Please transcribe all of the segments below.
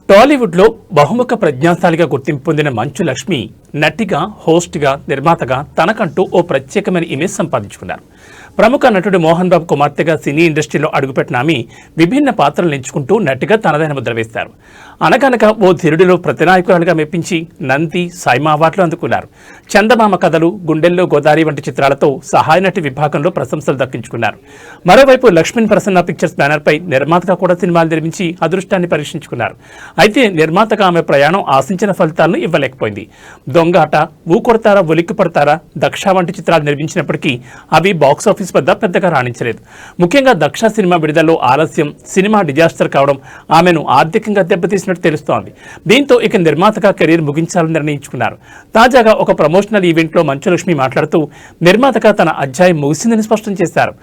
టాలీవుడ్లో బహుముఖ ప్రజ్ఞాశాలిగా గుర్తింపు పొందిన మంచు లక్ష్మి నటిగా, హోస్ట్గా, నిర్మాతగా తనకంటూ ఓ ప్రత్యేకమైన ఇమేజ్ సంపాదించుకున్నారు. ప్రముఖ నటుడు మోహన్ బాబు కుమార్తెగా సినీ ఇండస్ట్రీలో అడుగుపెట్టిన ఆమె విభిన్న పాత్రలు ఎంచుకుంటూ నటిగా తనదైన ముద్ర వేశారు. అనగనగా ఓ ధీరుడిలో ప్రతినాయకురాలుగా మెప్పించి నంది, సైమా అవార్డులు అందుకున్నారు. చందమామ కథలు, గుండెల్లో గోదావరి వంటి చిత్రాలతో సహాయ నటి విభాగంలో ప్రశంసలు దక్కించుకున్నారు. మరోవైపు లక్ష్మణ్ ప్రసన్న పిక్చర్స్ బ్యానర్పై నిర్మాతగా కూడా సినిమాలు నిర్మించి అదృష్టాన్ని పరీక్షించుకున్నారు. అయితే నిర్మాతగా ఆమె ప్రయాణం ఆశించిన ఫలితాలను ఇవ్వలేకపోయింది. దొంగాట, ఊకొడతారా ఒలిక్కి పడతారా, దక్ష వంటి చిత్రాలు నిర్మించినప్పటికీ అవి బాక్సాఫీస్ వద్ద పెద్దగా రాణించలేదు. ముఖ్యంగా దక్ష సినిమా విడుదలలో ఆలస్యం, సినిమా డిజాస్టర్ కావడం ఆమెను ఆర్థికంగా దెబ్బతీసినట్టు తెలుస్తోంది. దీంతో ఇక నిర్మాతగా కెరీర్ ముగించాలని నిర్ణయించుకున్నారు. తాజాగా ఒక ప్రమోషనల్ ఈవెంట్లో మంచు లక్ష్మి మాట్లాడుతూ నిర్మాతగా తన అధ్యాయం ముగిసిందని స్పష్టం చేశారు.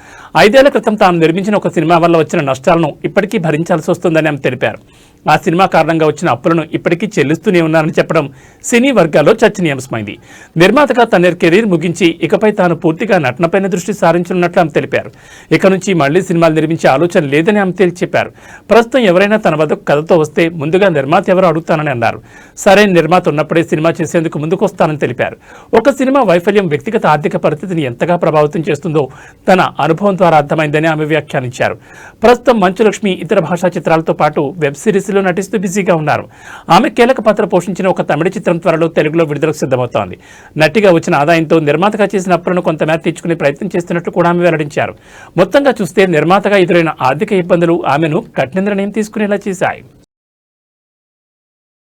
5 ఏళ్ల క్రితం తాను నిర్మించిన ఒక సినిమా వల్ల వచ్చిన నష్టాలను ఇప్పటికీ భరించాల్సి వస్తుందని ఆమె తెలిపారు. ఆ సినిమా కారణంగా వచ్చిన అప్పులను ఇప్పటికీ చెల్లిస్తూనే ఉన్నారని చెప్పడం సినీ వర్గాల్లో చర్చనీయాంశమైంది. నిర్మాతగా తన కెరీర్ ముగించి ఇకపై తాను పూర్తిగా నటనపైన దృష్టి సారించనున్నట్లు ఆమె తెలిపారు. ఇక నుంచి మళ్లీ సినిమాలు నిర్మించే ఆలోచన లేదని ఆమె తేల్చి చెప్పారు. ప్రస్తుతం ఎవరైనా తన వద్దకు కథతో వస్తే ముందుగా నిర్మాత ఎవరో అడుగుతానని అన్నారు. సరైన నిర్మాత ఉన్నప్పుడే సినిమా చేసేందుకు ముందుకొస్తానని తెలిపారు. ఒక సినిమా వైఫల్యం వ్యక్తిగత ఆర్థిక పరిస్థితిని ఎంతగా ప్రభావితం చేస్తుందో తన అనుభవం ద్వారా అర్థమైందని ఆమె వ్యాఖ్యానించారు. ప్రస్తుతం మంచు లక్ష్మి ఇతర భాషా చిత్రాలతో పాటు వెబ్ సిరీస్ నటిస్తూ బిజీగా ఉన్నారు. ఆమె కీలక పాత్ర పోషించిన ఒక తమిళ చిత్రం త్వరలో తెలుగులో విడుదలకు సిద్ధమవుతోంది. నటిగా వచ్చిన ఆదాయంతో నిర్మాతగా చేసిన అప్పులను కొంతమేర తీర్చుకునే ప్రయత్నం చేస్తున్నట్లు కూడా ఆమె వెల్లడించారు. మొత్తంగా చూస్తే నిర్మాతగా ఎదురైన ఆర్థిక ఇబ్బందులు ఆమెను కఠిన నిర్ణయం తీసుకునేలా చేశాయి.